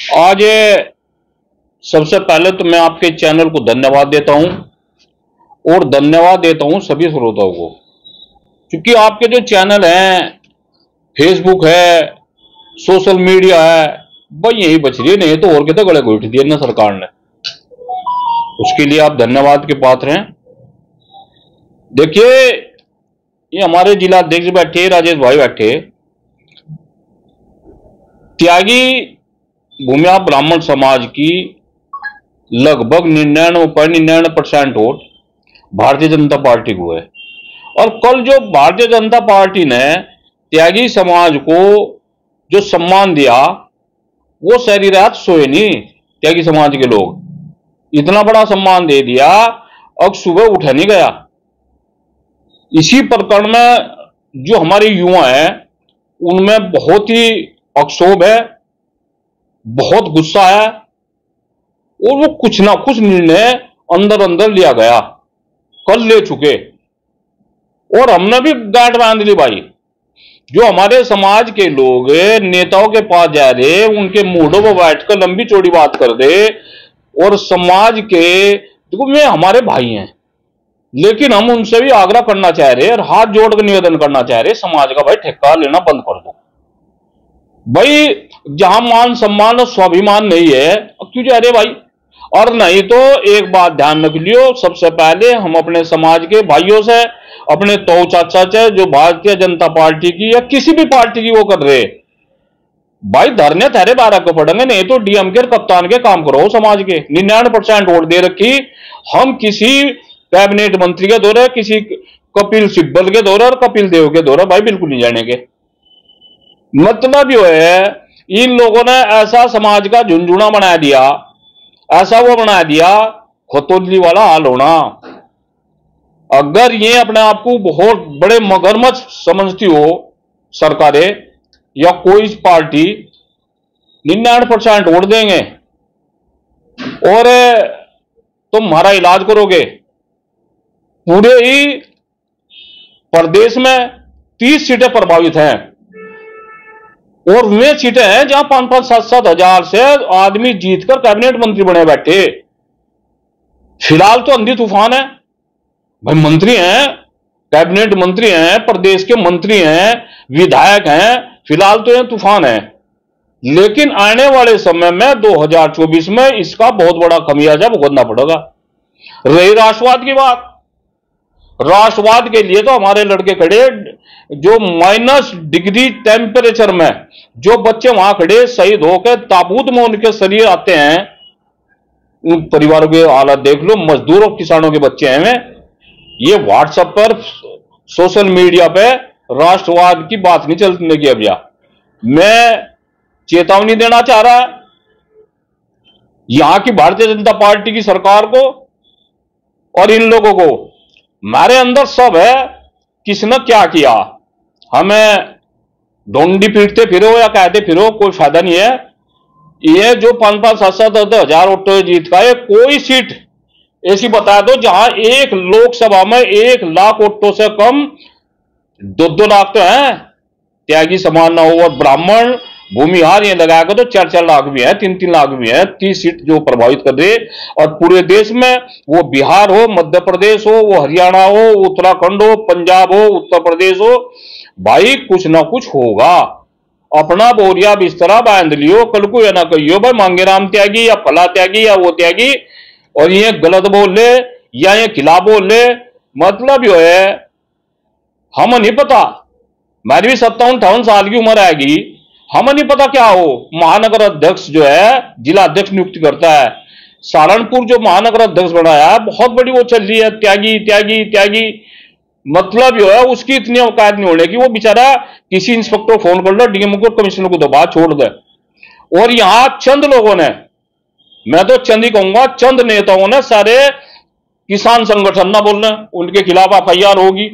आज सबसे पहले तो मैं आपके चैनल को धन्यवाद देता हूं और धन्यवाद देता हूं सभी श्रोताओं को, क्योंकि आपके जो चैनल हैं, फेसबुक है, सोशल मीडिया है, भाई यही बच रही है, नहीं तो और के तो गले घोट दिए ना सरकार ने। उसके लिए आप धन्यवाद के पात्र हैं। देखिए, ये हमारे जिला अध्यक्ष बैठे, राजेश भाई बैठे, त्यागी भूमिया ब्राह्मण समाज की लगभग 99.99% वोट भारतीय जनता पार्टी को है। और कल जो भारतीय जनता पार्टी ने त्यागी समाज को जो सम्मान दिया, वो सारी रात सोए नहीं। त्यागी समाज के लोग इतना बड़ा सम्मान दे दिया, अब सुबह उठा नहीं गया। इसी प्रकरण में जो हमारे युवा हैं, उनमें बहुत ही अक्षोभ है, बहुत गुस्सा है, और वो कुछ ना कुछ निर्णय अंदर अंदर लिया गया, कल ले चुके। और हमने भी गांठ बांध ली भाई। जो हमारे समाज के लोग नेताओं के पास जा रहे, उनके मूडों पर बैठकर लंबी चौड़ी बात कर दे, और समाज के देखो में हमारे भाई हैं, लेकिन हम उनसे भी आग्रह करना चाह रहे और हाथ जोड़कर निवेदन करना चाह रहे, समाज का भाई ठेका लेना बंद कर दो भाई। जहां मान सम्मान और स्वाभिमान नहीं है, अब क्यों जा रहे भाई? और नहीं तो एक बात ध्यान रख लियो, सबसे पहले हम अपने समाज के भाइयों से, अपने तो चाचा से जो भारतीय जनता पार्टी की या किसी भी पार्टी की वो कर रहे भाई, धरने तेरे 12 को पड़ेंगे, नहीं तो डीएम के कप्तान के काम करो। समाज के 99% वोट दे रखी, हम किसी कैबिनेट मंत्री के दौरे, किसी कपिल सिब्बल के दौरे और कपिल देव के दौरे भाई बिल्कुल नहीं जाने के। मतलब जो है, इन लोगों ने ऐसा समाज का झुंझुना बना दिया, ऐसा वो बना दिया, खतौली वाला हाल होना। अगर ये अपने आप को बहुत बड़े मगरमच्छ समझती हो सरकारें या कोई पार्टी, 99% वोट देंगे और तुम हमारा इलाज करोगे। पूरे ही प्रदेश में 30 सीटें प्रभावित हैं, और वे सीटें हैं जहां 5-5, 7-7 हजार से आदमी जीतकर कैबिनेट मंत्री बने बैठे। फिलहाल तो अंधी तूफान है भाई, मंत्री हैं, कैबिनेट मंत्री हैं, प्रदेश के मंत्री हैं, विधायक हैं, फिलहाल तो ये तूफान है। लेकिन आने वाले समय में 2024 में इसका बहुत बड़ा खमियाजा भुगतना पड़ेगा। रही राष्ट्रवाद की बात, राष्ट्रवाद के लिए तो हमारे लड़के खड़े, जो -डिग्री टेम्परेचर में जो बच्चे वहां खड़े शहीद होकर ताबूत में उनके शरीर आते हैं, उन परिवारों के हालत देख लो। मजदूर और किसानों के बच्चे हैं। ये व्हाट्सएप पर, सोशल मीडिया पे राष्ट्रवाद की बात नहीं चलने की। अब मैं चेतावनी देना चाह रहा है यहां की भारतीय जनता पार्टी की सरकार को और इन लोगों को। हमारे अंदर सब है, किसने क्या किया, हमें ढोंडी पीटते फिरो या कहते फिरो, कोई फायदा नहीं है। ये जो 5-5, 7-7 हजार वोटों जीत का है, कोई सीट ऐसी बता दो जहां एक लोकसभा में 1 लाख वोटों से कम 2-2 लाख तो है त्यागी समाज ना हो, और ब्राह्मण भूमिहार ये लगाएगा तो 4-4 लाख भी है, 3-3 लाख भी है। 30 सीट जो प्रभावित कर रहे, और पूरे देश में, वो बिहार हो, मध्य प्रदेश हो, वो हरियाणा हो, उत्तराखंड हो, पंजाब हो, उत्तर प्रदेश हो, भाई कुछ ना कुछ होगा। अपना बोरिया बिस्तरा बांध लियो, कल को या ना कहियो भाई मांगेराम त्यागी या फला त्यागी या वो त्यागी, और ये गलत बोल ले या ये खिलाफ बोल ले। मतलब जो है, हमें नहीं पता, मेरी भी 57-58 साल की उम्र आएगी, हमें नहीं पता क्या हो। महानगर अध्यक्ष जो है जिला अध्यक्ष नियुक्ति करता है, सहारनपुर जो महानगर अध्यक्ष बनाया है, बहुत बड़ी वो चल रही है, त्यागी त्यागी त्यागी। मतलब जो है, उसकी इतनी औकात नहीं होने की, वो बेचारा किसी इंस्पेक्टर फोन कर लो, डीएम को, कमिश्नर को दबा छोड़ दे। और यहां चंद लोगों ने, मैं तो चंद ही कहूंगा, चंद नेताओं ने सारे किसान संगठन ना बोल रहे, उनके खिलाफ एफआईआर होगी।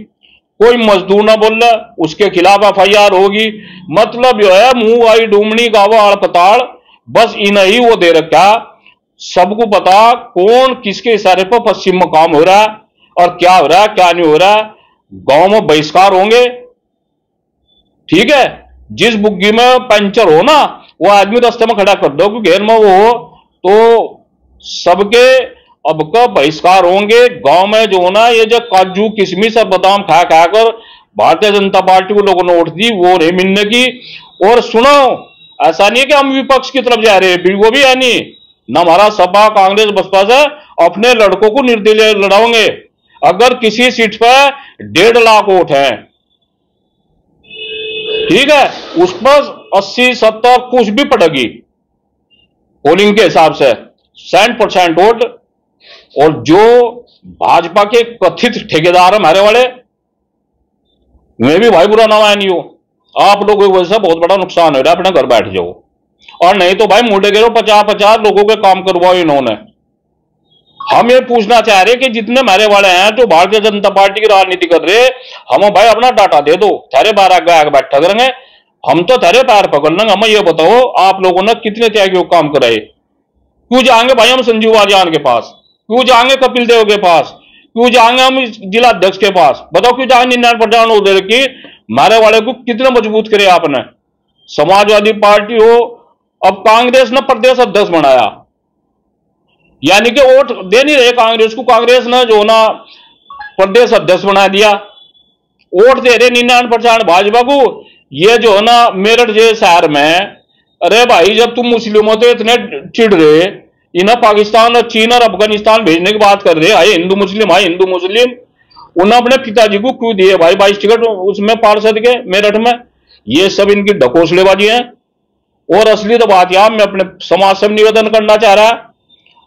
कोई मजदूर ना बोल रहा, उसके खिलाफ एफआईआर होगी। मतलब जो है, मुंह आई डूमनी गावा हड़पताड़, बस इन्हें ही वो दे रखा। सबको पता कौन किसके इशारे पर पश्चिम में काम हो रहा है और क्या हो रहा है, क्या नहीं हो रहा है। गांव में बहिष्कार होंगे, ठीक है, जिस बुग्गी में पंचर हो ना, वो आदमी रास्ते में खड़ा कर दो कि घेर में वो हो, तो सबके अब का बहिष्कार होंगे। गांव में जो ना ये जो काजू किशमिश और बादाम खा खाकर भारतीय जनता पार्टी को लोगों ने वोट दी, वो नहीं मिलने की। और सुनो, ऐसा नहीं कि हम विपक्ष की तरफ जा रहे हैं, वो भी है नहीं ना। हमारा सपा कांग्रेस बसपा से अपने लड़कों को निर्दलीय लड़ाओगे। अगर किसी सीट पर 1.5 लाख वोट है, ठीक है, उस पर 80-70 कुछ भी पड़ेगी पोलिंग के हिसाब से 60% वोट। और जो भाजपा के कथित ठेकेदार हमारे वाले, मैं भी भाई बुरा ना मानी हो, आप लोगों की वजह से बहुत बड़ा नुकसान हो रहा है, अपने घर बैठ जाओ। और नहीं तो भाई मुंडे गिरो 50-50 लोगों के काम करवाओ इन्होंने। हम ये पूछना चाह रहे कि जितने हमारे वाले हैं जो भारतीय जनता पार्टी की राजनीति कर रहे, हम भाई अपना डाटा दे दो, थारे 12 गायक बैठा करेंगे, हम तो थारे पैर पकड़ लेंगे। हमें ये बताओ आप लोगों ने कितने त्यागियों काम कराए? क्यों जाएंगे भाई हम संजीव वालियान के पास? क्यों जाएंगे कपिल देव के पास? क्यों जाएंगे हम जिला अध्यक्ष के पास? बताओ क्यों जाएंगे 99% उधर की? हमारे वाले को कितना मजबूत करे आपने। समाजवादी पार्टी हो, अब कांग्रेस ने प्रदेश अध्यक्ष बनाया, यानी कि वोट दे नहीं रहे कांग्रेस को, कांग्रेस ने जो ना प्रदेश अध्यक्ष बना दिया। वोट दे रहे 99% भाजपा को। ये जो है ना मेरठ जैसे शहर में, अरे भाई जब तुम मुस्लिमों तो इतने चिढ़ रहे, इन्हें पाकिस्तान और चीन और अफगानिस्तान भेजने की बात कर रहे, हाय हिंदू मुस्लिम, हाय हिंदू मुस्लिम। उन्होंने अपने पिताजी को क्यों दिए भाई 22 टिकट उसमें पार्षद के मेरठ में? ये सब इनकी ढकोसलेबाजी है। और असली तो बात यहां मैं अपने समाज से निवेदन करना चाह रहा है,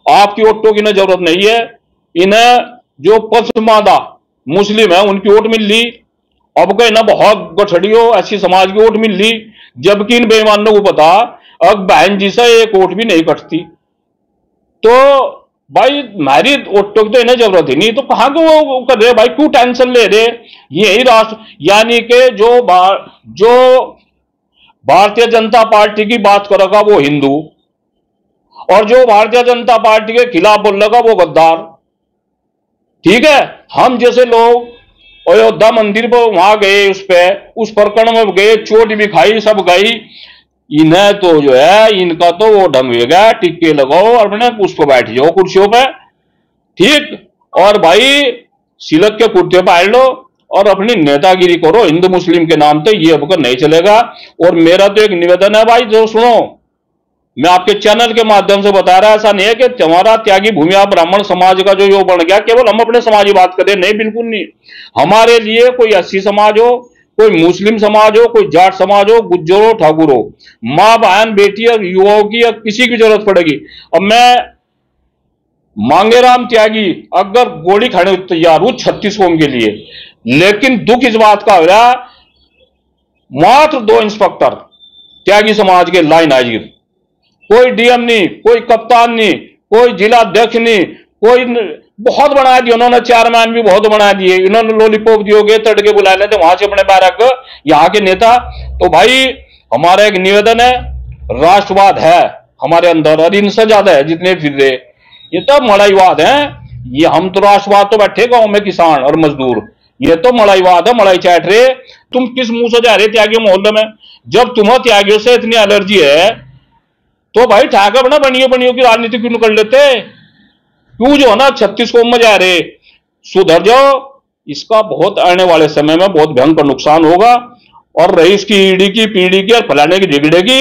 आपकी वोटों की जरूरत नहीं है। इन्हें जो पसमानदा मुस्लिम है उनकी वोट मिल ली, अब कहीं ना बहुत गठड़ियों ऐसी समाज की वोट मिल ली, जबकि इन बेईमानों को पता अब बहन जी से एक वोट भी नहीं कटती। तो भाई हमारी वोटों की तो इन्हें जरूरत ही नहीं, तो कहां को वो कर रहे भाई? क्यों टेंशन ले रहे? यही राष्ट्र, यानी कि जो भारतीय जनता पार्टी की बात करेगा वो हिंदू, और जो भारतीय जनता पार्टी के खिलाफ बोलेगा वो गद्दार। ठीक है, हम जैसे लोग अयोध्या मंदिर पर वहां गए, उस प्रकरण में गए, चोट भी खाई, सब गई। इन्हें तो जो है इनका तो वो ढंग हो गया, टिक्के लगाओ और अपने उस पर बैठ जाओ कुर्सियों पे, ठीक। और भाई सिलक के कुर्ते पहन लो और अपनी नेतागिरी करो हिंदू मुस्लिम के नाम पे, ये अब नहीं चलेगा। और मेरा तो एक निवेदन है भाई, जो सुनो, मैं आपके चैनल के माध्यम से बता रहा, ऐसा नहीं है कि हमारा त्यागी भूमिया ब्राह्मण समाज का जो यो बन गया केवल हम अपने समाज की बात करें, नहीं, बिल्कुल नहीं। हमारे लिए कोई एससी समाज हो, कोई मुस्लिम समाज हो, कोई जाट समाज हो, गुज्जर हो, ठाकुर हो, मां बहन बेटी और युवाओं की या किसी की जरूरत पड़ेगी। अब मैं मांगेराम त्यागी अगर गोली खाने तैयार हूं 36 कौम के लिए, लेकिन दुख इस बात का हो रहा मात्र 2 इंस्पेक्टर त्यागी समाज के लाइन हाजिर, कोई डीएम नहीं, कोई कप्तान नहीं, कोई जिला अध्यक्ष नहीं, कोई बहुत बना दिए उन्होंने, चेयरमैन भी बहुत बना दिए इन्होंने, लॉलीपॉप दियोगे, तड़के बुला लेते वहां से अपने बैरक यहाँ के नेता। तो भाई हमारा एक निवेदन है, राष्ट्रवाद है हमारे अंदर और इनसे ज्यादा है जितने फिर रहे, ये तो मड़ाईवाद है। ये हम तो राष्ट्रवाद तो बैठे गांव में किसान और मजदूर, ये तो मड़ाईवाद है, मड़ाई चाट रहे। तुम किस मुंह से जा रहे त्यागी मोहल्ले में? जब तुम्हें त्यागियों से इतनी एलर्जी है तो भाई ठाकर बना बनियों की राजनीति क्यों कर लेते? क्यों जो है ना 36 कौम में जा रहे? सुधर जाओ, इसका बहुत आने वाले समय में बहुत भयंकर नुकसान होगा। और रईस की ईडी की पीढ़ी की और फलाने की झिगड़े की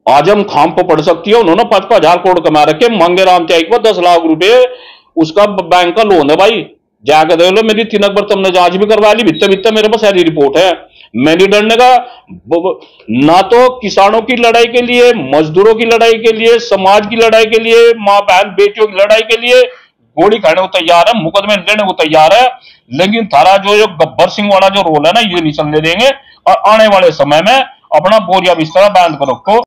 आजम खाम पर पड़ सकती है। उन्होंने 5,000 करोड़ कमा रखे, मांगेराम त्यागी को 10 लाख रुपए उसका बैंक का लोन है भाई, जाकर देख लो। मेरी 3 अकबर तुमने जांच भी करवा ली, भित्ते भित्ते मेरे पास सारी रिपोर्ट है। मैं नहीं डरने का, ना तो किसानों की लड़ाई के लिए, मजदूरों की लड़ाई के लिए, समाज की लड़ाई के लिए, मां बहन बेटियों की लड़ाई के लिए गोली खाने को तैयार है, मुकदमे लेने को तैयार है। लेकिन थारा जो गब्बर सिंह वाला जो रोल है ना, ये नहीं चलने देंगे। और आने वाले समय में अपना बोरिया बिस्तर बांध कर रखो।